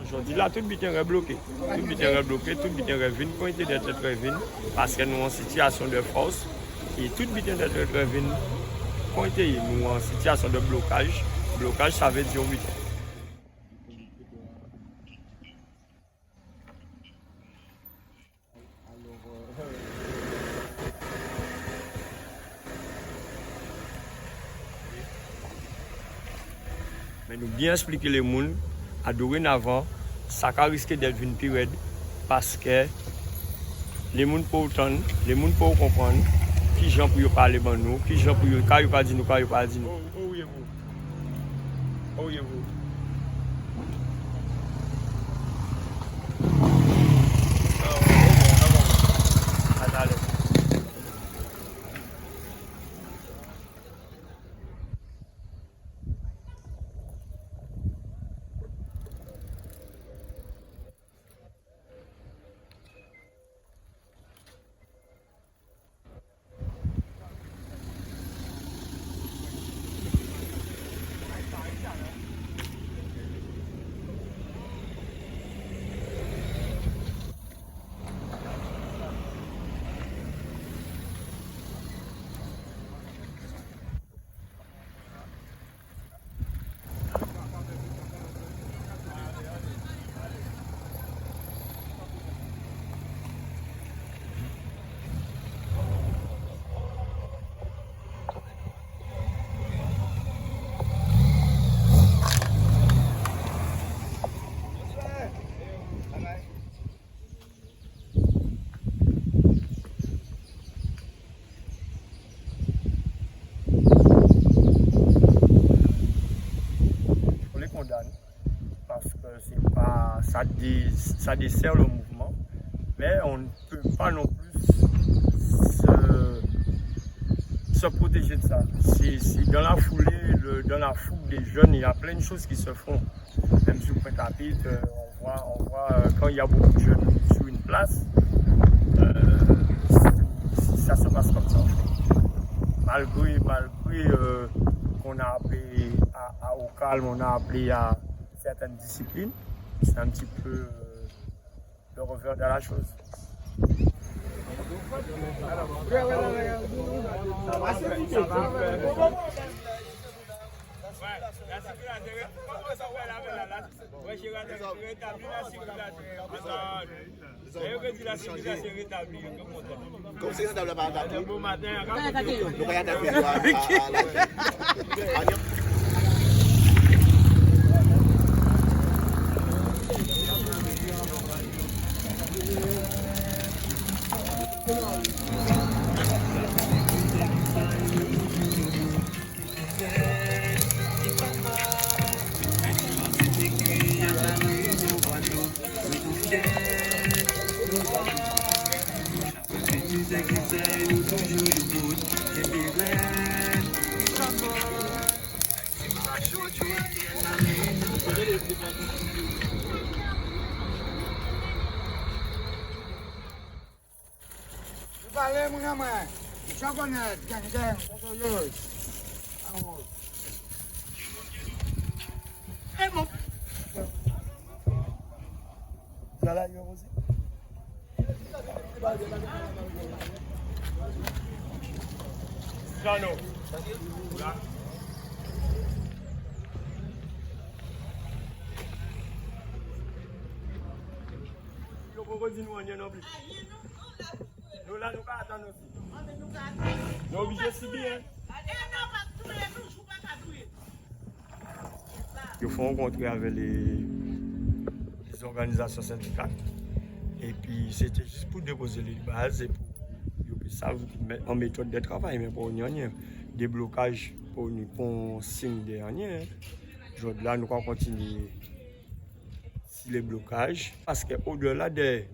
Aujourd'hui, là, tout le bitin est bloqué. Tout le bitin est bloqué, tout le bitin est venu, pointé d'être très venu, parce que nous sommes en situation de force. Et tout le bitin d'être très venu, pointé, nous sommes en situation de blocage. Blocage, ça veut dire 8 ans. Mais nous bien expliquer les gens, à dorénavant, ça risque d'être une période parce que les gens peuvent entendre, les gens peuvent comprendre qui gens pour parler de nous, qui gens pour pas dire nous, pas dire nous. Oh, yeah, vous. Ça dessert le mouvement, mais on ne peut pas non plus se protéger de ça. Dans la foulée, dans la foule des jeunes, il y a plein de choses qui se font. Même sur Pointe-à-Pitre, on voit quand il y a beaucoup de jeunes sur une place, ça se passe comme ça. Malgré qu'on a appelé au calme, on a appelé à certaines disciplines, c'est un petit peu le revers de la chose. Comme c'est ça, bon matin. Valeu, minha mãe. Joga nele, quem é bom. Là, là, il est rosé. Jano. Là. Yo pourquoi dis nous on y non plus. Nous là nous pas attendre aussi. Nous obligé si bien. Non, pas tout nous joue pas à jouer. Ils font rencontrer avec les organisations syndicales. Et puis c'était juste pour déposer les bases et pour ça en méthode de travail, mais pour rien, des blocages pour un signe de rien. Aujourd'hui, là, nous allons continuer sur les blocages parce qu'au-delà des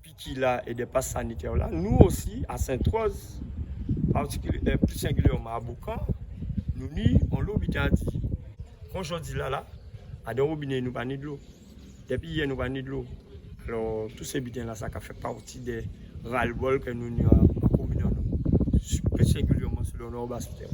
piquets là et des passes sanitaires là, nous aussi, à Sainte-Rose, plus singulièrement à Boucan, nous on l'obéit dit, aujourd'hui là, à des robinets, nous pas de l'eau. Depuis hier, nous pas de l'eau. Alors, tous ces bitins là, ça fait partie des ras-le-bol que nous avons en commune, plus singulièrement sur le nord Bastère.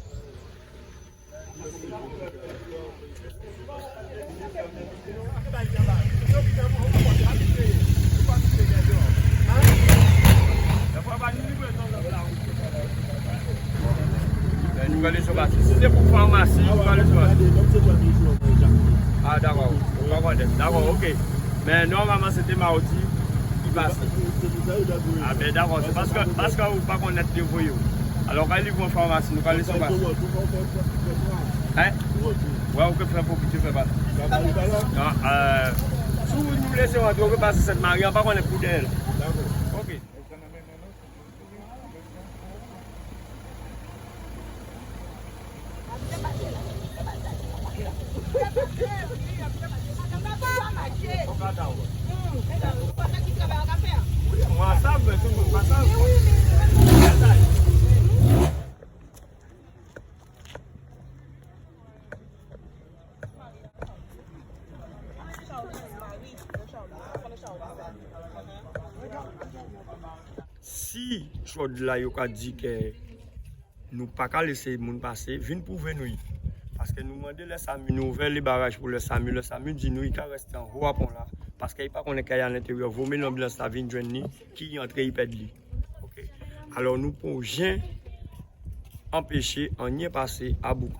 Nous allons sur Bastère. Si c'est pour pharmacie, nous allons sur Bastère. Ah, d'accord. D'accord, ok. Mais normalement, c'était Marodi qui passe. Ah, ben d'accord. C'est parce que vous ne pas connaître les voyous. Alors, quand ils vont en pharmacie, nous allons sur Bastère. Hein? Ouais, on peut faire pour que tu fasses passer. Si vous nous laissez rentrer, on peut passer cette mariée, on ne peut pas connaître pour d'elle. Ok. Moi, ça, mais tout le monde passe ça. Si Chaude-là a dit que nous ne pouvons pas laisser les gens passer, venez pour nous. Parce que nous demandons les SAMU, nous ouvrons les barrages pour le SAMU. Le SAMU dit nous, il reste en haut à pont là. Parce qu'il n'y a pas qu'on est à l'intérieur. Vous mettez l'ambulance à venir joindre qui entre, il perd lui. Okay. Alors nous ne pouvons rien empêcher en y passer à bout.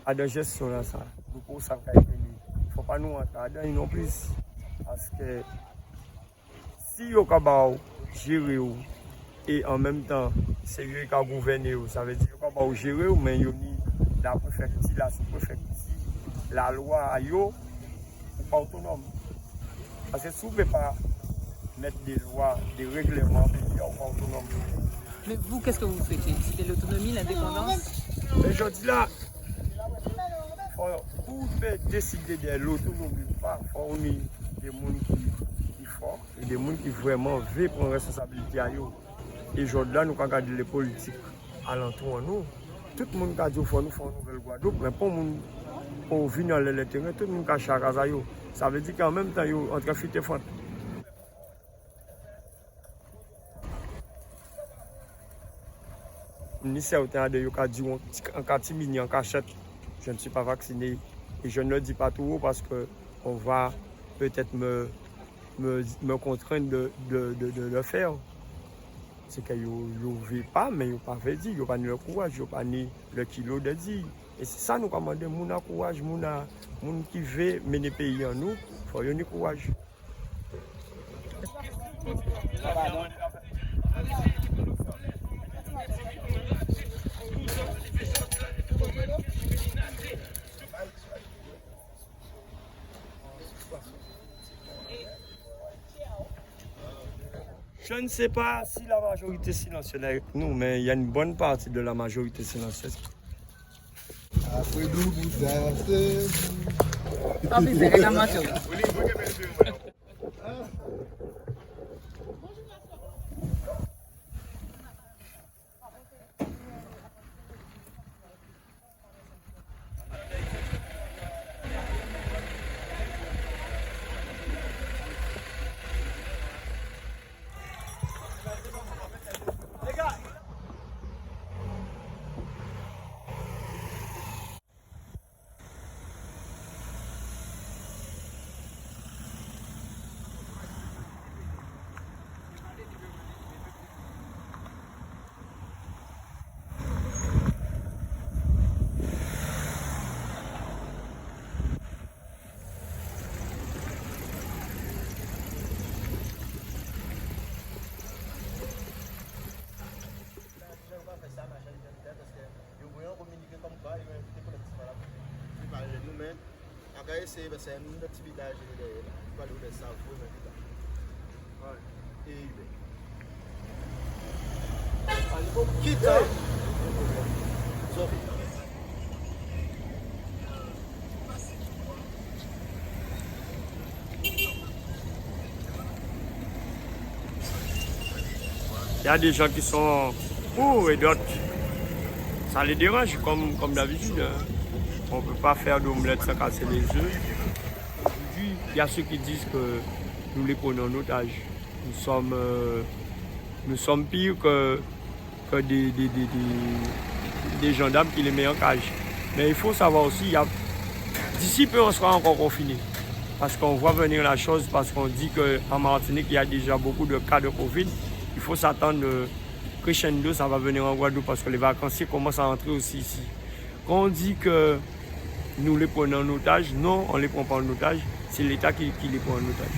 À la gestion là, ça, beaucoup ça il ne faut pas nous entendre non plus. Parce que si vous avez gérer et en même temps, c'est eux qui gouverner, ça veut dire que vous avez gérer, mais vous avez la préfecture, la sous-préfecture, la loi, vous n'êtes pas autonome. Parce que si vous ne pouvez pas mettre des lois, des règlements, vous n'êtes pas autonome. Mais vous, qu'est-ce que vous souhaitez? C'est l'autonomie, l'indépendance? Mais je dis là, pour décider de l'autonomie, il faut des gens qui sont forts et des gens qui vraiment veulent prendre responsabilité à eux. Et aujourd'hui, nous avons regardé les politiques alentour de nous. Tout le monde a dit qu'il faut nous faire une nouvelle Guadeloupe, mais pour venir dans le terrain, tout le monde a cherché à eux. Ça veut dire qu'en même temps, ils ont entre fit et fente. Ni certains de eux qui dit en catimini, en cachette, je ne suis pas vacciné. Et je ne le dis pas tout haut parce qu'on va peut-être me contraindre de le faire. C'est qu'ils ne veulent pas, mais ils n'ont pas fait dire, ils n'ont pas ni le courage, ils n'ont pas ni le kilo de dire. Et c'est ça nous commandons, nous avons courage, nous qui veut mener le pays en nous, il faut avoir courage. Je ne sais pas si la majorité silencieuse est avec nous, mais il y a une bonne partie de la majorité silencieuse. Après nous, vous avez... Ah, mais c'est réclamateur. c'est un petit village derrière. Il va le ça pour le village. Et il quitte. Il y a des gens qui sont pour et d'autres, ça les dérange comme d'habitude. Hein. On ne peut pas faire d'omelette sans casser les œufs. Aujourd'hui, il y a ceux qui disent que nous les prenons en otage. Nous sommes pires que des gendarmes qui les mettent en cage. Mais il faut savoir aussi, d'ici peu on sera encore confiné. Parce qu'on voit venir la chose, parce qu'on dit qu'en Martinique, il y a déjà beaucoup de cas de Covid. Il faut s'attendre crescendo, ça va venir en Guadeloupe parce que les vacanciers commencent à entrer aussi ici. Quand on dit que nous les prenons en otage, non, on ne les prend pas en otage, c'est l'État qui les prend en otage.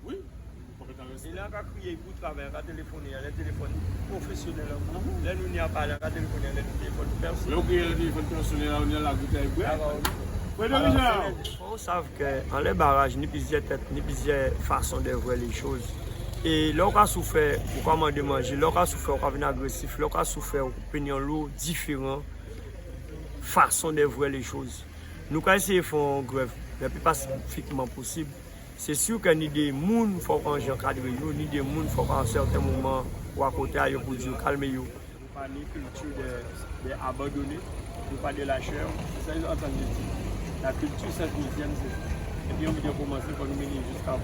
Oui. Il a crié pour travailler, il a téléphoné, il a téléphoné professionnel. Là, nous n'y a pas, il a téléphoné, il a téléphone personnel. Donc, il y a le téléphone personnel, on a la goutte avec On sait qu'en les barrages, ni plusieurs têtes, ni plusieurs façons de voir les choses. Et lorsqu'on a souffert, pour commander manger, lorsqu'on a souffert, on a venir agressif, lorsqu'on a souffert, on a l'eau différentes façons de voir les choses. Nous avons essayé de faire une grève, le plus pacifiquement possible. C'est sûr qu'il y a des gens qui faut qu'on encadre, ni des gens qui faut qu'à un certain moment ou à côté pour dire calmez-vous. Nous pas de culture d'abandonner, nous pas de lâcher, c'est ça qu'ils entendent dire. La culture saint-mizienne, c'est. Et puis on veut commencer pour nous mener jusqu'à vous.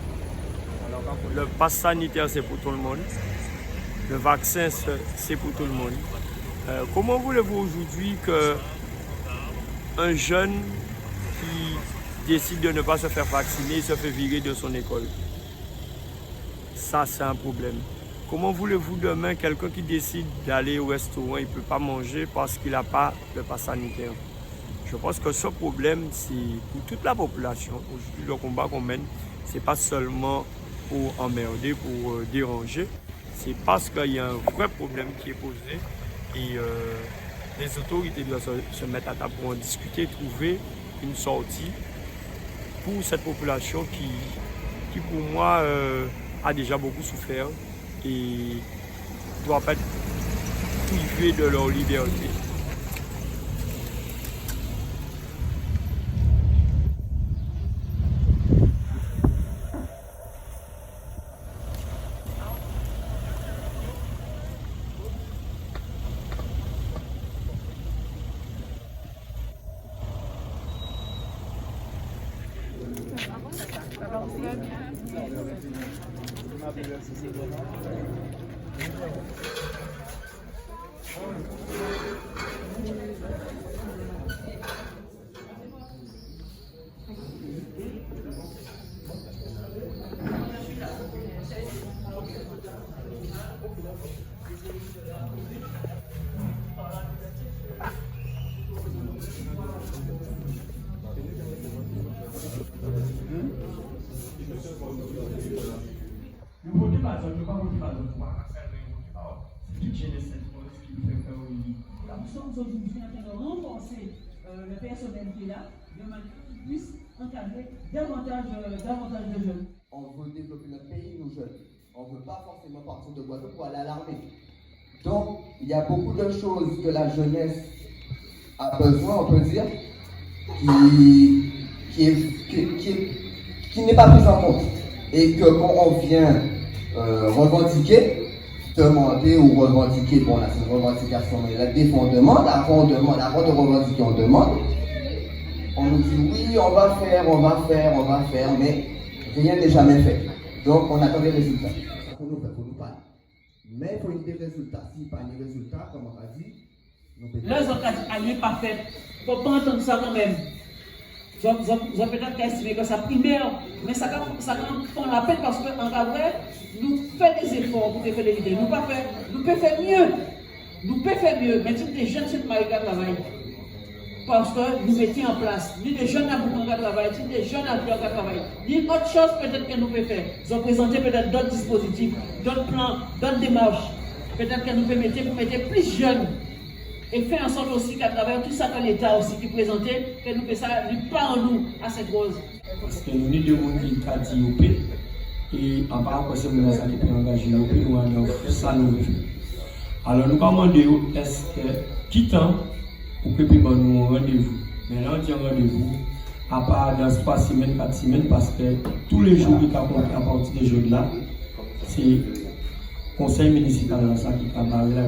Le pass sanitaire, c'est pour tout le monde. Le vaccin, c'est pour tout le monde. Comment voulez-vous aujourd'hui qu'un jeune qui décide de ne pas se faire vacciner se fait virer de son école? Ça, c'est un problème. Comment voulez-vous demain quelqu'un qui décide d'aller au restaurant, il ne peut pas manger parce qu'il n'a pas le pass sanitaire? Je pense que ce problème, c'est pour toute la population. Aujourd'hui, le combat qu'on mène, ce n'est pas seulement pour emmerder, pour déranger. C'est parce qu'il y a un vrai problème qui est posé. Et les autorités doivent se mettre à table pour en discuter, trouver une sortie pour cette population qui pour moi, a déjà beaucoup souffert et doit pas être privée de leur liberté. Nous sommes aujourd'hui en train de renforcer le personnel qui est là, de manière qu'il puisse encadrer davantage de jeunes. On veut développer notre pays, nos jeunes. On ne veut pas forcément partir de Guadeloupe pour aller à l'armée. Donc, il y a beaucoup de choses que la jeunesse a besoin, on peut dire, qui n'est pas prise en compte. Et que quand on vient revendiquer, demander ou revendiquer, bon là c'est une revendication, mais là des fois on demande, avant de revendiquer on demande, on nous dit oui on va faire, mais rien n'est jamais fait. Donc on attend des résultats. C'est ça qu'on nous fait, pour nous parler. Mais il faut des résultats. Si pas des résultats, comme on a dit, les autres n'est pas fait. Il ne faut pas entendre ça quand même. Je peut-être estimer que ça primaire, mais ça prend la peine parce qu'en vrai, nous faisons des efforts pour faire l'éviter. Nous pouvons faire mieux. Nous pouvons faire mieux. Mais si des jeunes sont pas à travail, parce que nous mettions en place, ni des jeunes à beaucoup de travail, ni des jeunes à plus de travail, ni autre chose peut-être que nous pouvons faire. Nous avons présenté peut-être d'autres dispositifs, d'autres plans, d'autres démarches. Peut-être que nous pouvons mettre plus jeunes et faire en sorte aussi qu'à travers tout ça que l'État aussi qui présentait, que nous faisons ça, nous pas en nous à cette cause. Parce que nous sommes deux gens qui ont dit au pays, et en parlant de ce moment ça qui peut engager au pays, nous avons ça nous veut. Alors nous allons demander est-ce que qui temps pour que nous nous rendez-vous. Maintenant on dit rendez-vous à part dans 3 semaines, 4 semaines, parce que tous les jours qui sont à partir des jours là, c'est le conseil municipal là, ça qui est à barrer là,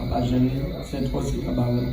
à pas gêner, c'est trop c'est à barrer.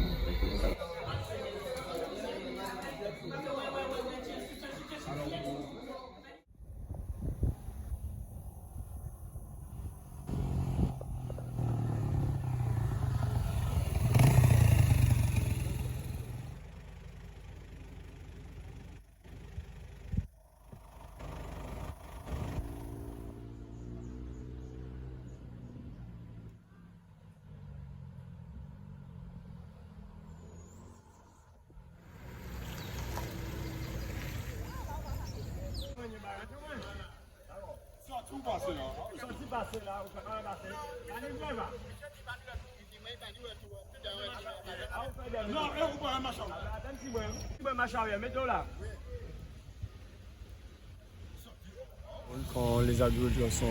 Quand les agriculteurs sont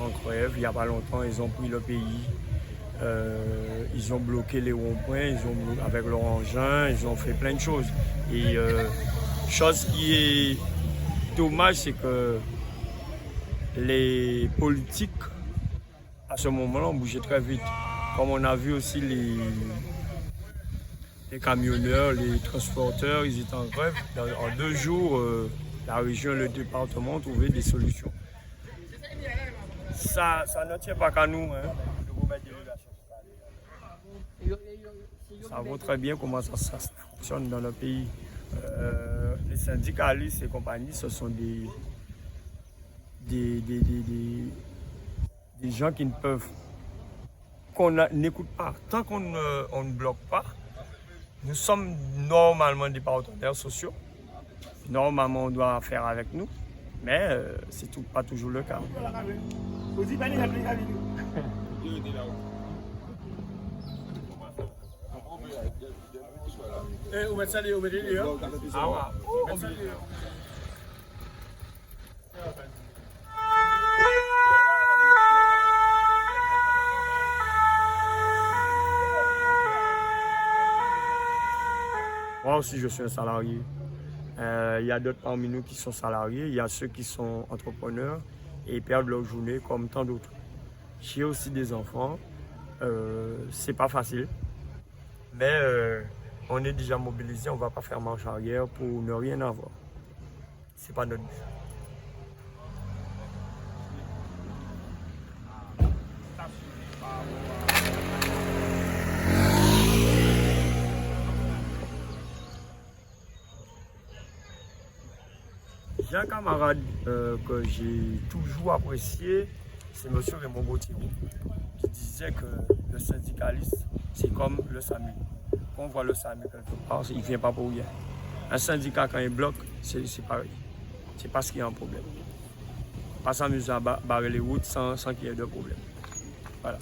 en grève, il n'y a pas longtemps, ils ont pris le pays, ils ont bloqué les ronds-points, avec leur engin, ils ont fait plein de choses. Et chose qui est dommage, c'est que les politiques, à ce moment-là, ont bougé très vite. Comme on a vu aussi les camionneurs, les transporteurs, ils étaient en grève. En 2 jours, la région et le département ont trouvé des solutions. Ça ne tient pas qu'à nous, hein, de remettre des relations. Ça vaut très bien comment ça fonctionne dans le pays. Les syndicalistes et compagnie, ce sont des gens qui ne peuvent, qu'on n'écoute pas. Tant qu'on ne bloque pas, nous sommes normalement des partenaires sociaux. Normalement, on doit faire avec nous, mais c'est pas toujours le cas. Moi aussi, je suis un salarié. Il y a d'autres parmi nous qui sont salariés, il y a ceux qui sont entrepreneurs et perdent leur journée comme tant d'autres. J'ai aussi des enfants, c'est pas facile, mais on est déjà mobilisé, on ne va pas faire marche arrière pour ne rien avoir. C'est pas notre but. J'ai un camarade que j'ai toujours apprécié, c'est M. Raymond Gauthier, qui disait que le syndicaliste, c'est comme le SAMU. Quand on voit le SAMU quelque part, il ne vient pas pour rien. Un syndicat, quand il bloque, c'est pareil. C'est parce qu'il y a un problème. Pas s'amuser à barrer les routes sans qu'il y ait de problème. Voilà.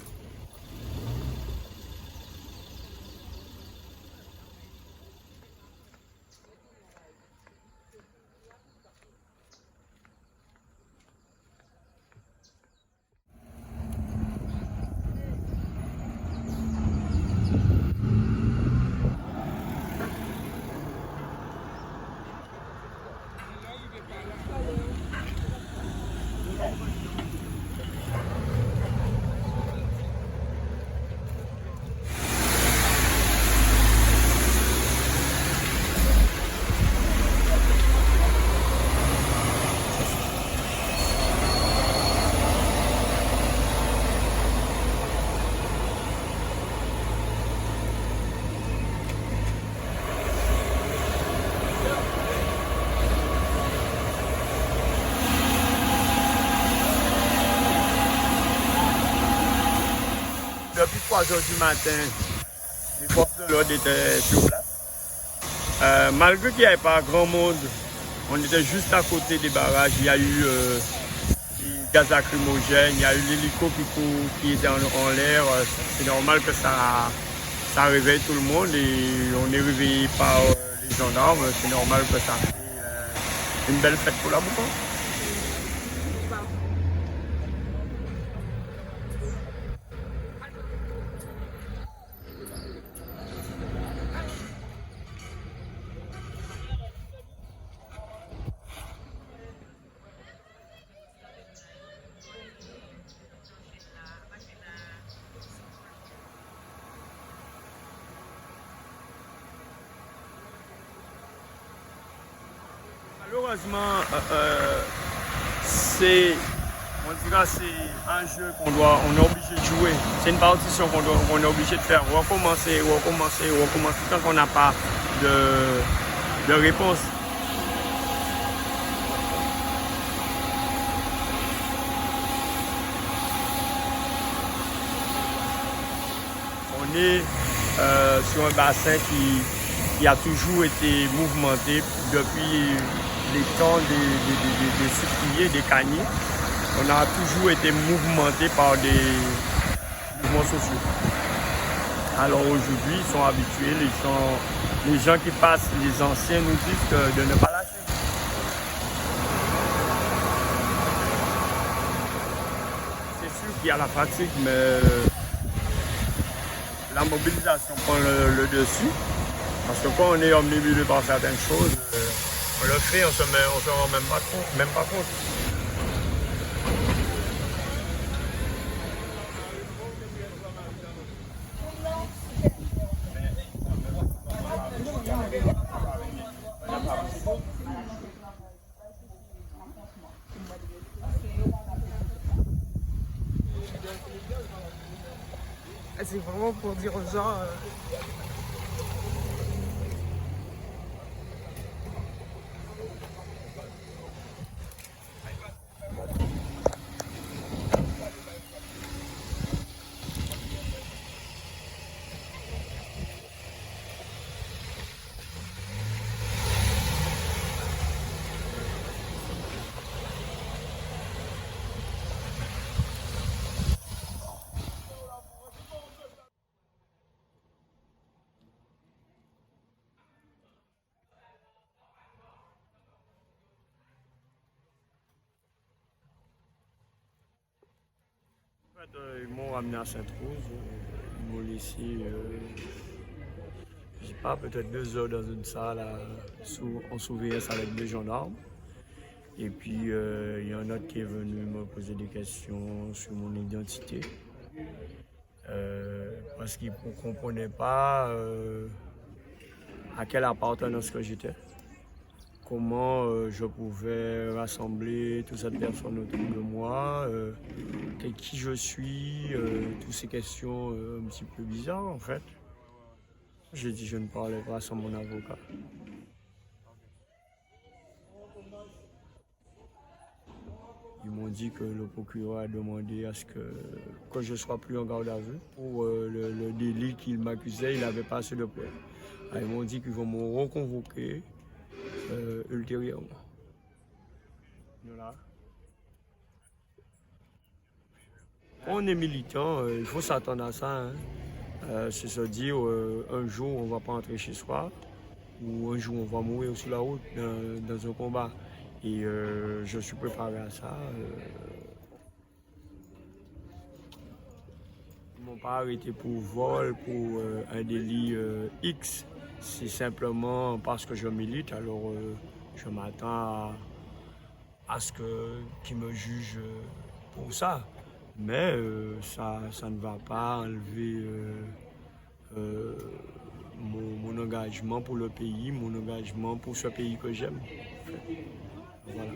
Depuis 3 heures du matin, les forces de l'ordre étaient sur place. Malgré qu'il n'y avait pas grand monde, on était juste à côté des barrages. Il y a eu des gaz lacrymogènes, il y a eu l'hélico qui était en l'air. C'est normal que ça ça réveille tout le monde et on est réveillé par les gendarmes. C'est normal que ça fait une belle fête pour la Boucan. Malheureusement, c'est un jeu on est obligé de jouer. C'est une partition qu'on est obligé de faire. Recommencer quand on n'a pas de réponse. On est sur un bassin qui a toujours été mouvementé depuis les temps des sucriers, des caniers. On a toujours été mouvementé par des mouvements sociaux. Alors aujourd'hui, ils sont habitués, les gens qui passent, les anciens nous disent de ne pas lâcher. C'est sûr qu'il y a la fatigue, mais la mobilisation prend le dessus. Parce que quand on est omnibulé par certaines choses, on le fait, on se rend même pas compte. C'est vraiment pour dire aux gens... Ils m'ont ramené à Sainte-Rose, ils m'ont laissé, je sais pas, peut-être 2 heures dans une salle en surveillance avec des gendarmes. Et puis il y en a un autre qui est venu me poser des questions sur mon identité. Parce qu'il ne comprenait pas à quelle appartenance que j'étais. Comment je pouvais rassembler toute cette personne autour de moi, qui je suis, toutes ces questions un petit peu bizarres en fait. J'ai dit je ne parlais pas sans mon avocat. Ils m'ont dit que le procureur a demandé à ce que je ne sois plus en garde à vue. Pour le délit qu'il m'accusait, il n'avait pas assez de preuves. Ils m'ont dit qu'ils vont me reconvoquer ultérieurement. Voilà. Quand on est militant, il faut s'attendre à ça. C'est se dire un jour on ne va pas entrer chez soi ou un jour on va mourir sur la route dans un combat. Et je suis préparé à ça. Ils ne m'ont pas arrêté pour vol, pour un délit X. C'est simplement parce que je milite, alors je m'attends à ce qu'ils me jugent pour ça. Mais ça ne va pas enlever mon engagement pour le pays, mon engagement pour ce pays que j'aime. Voilà.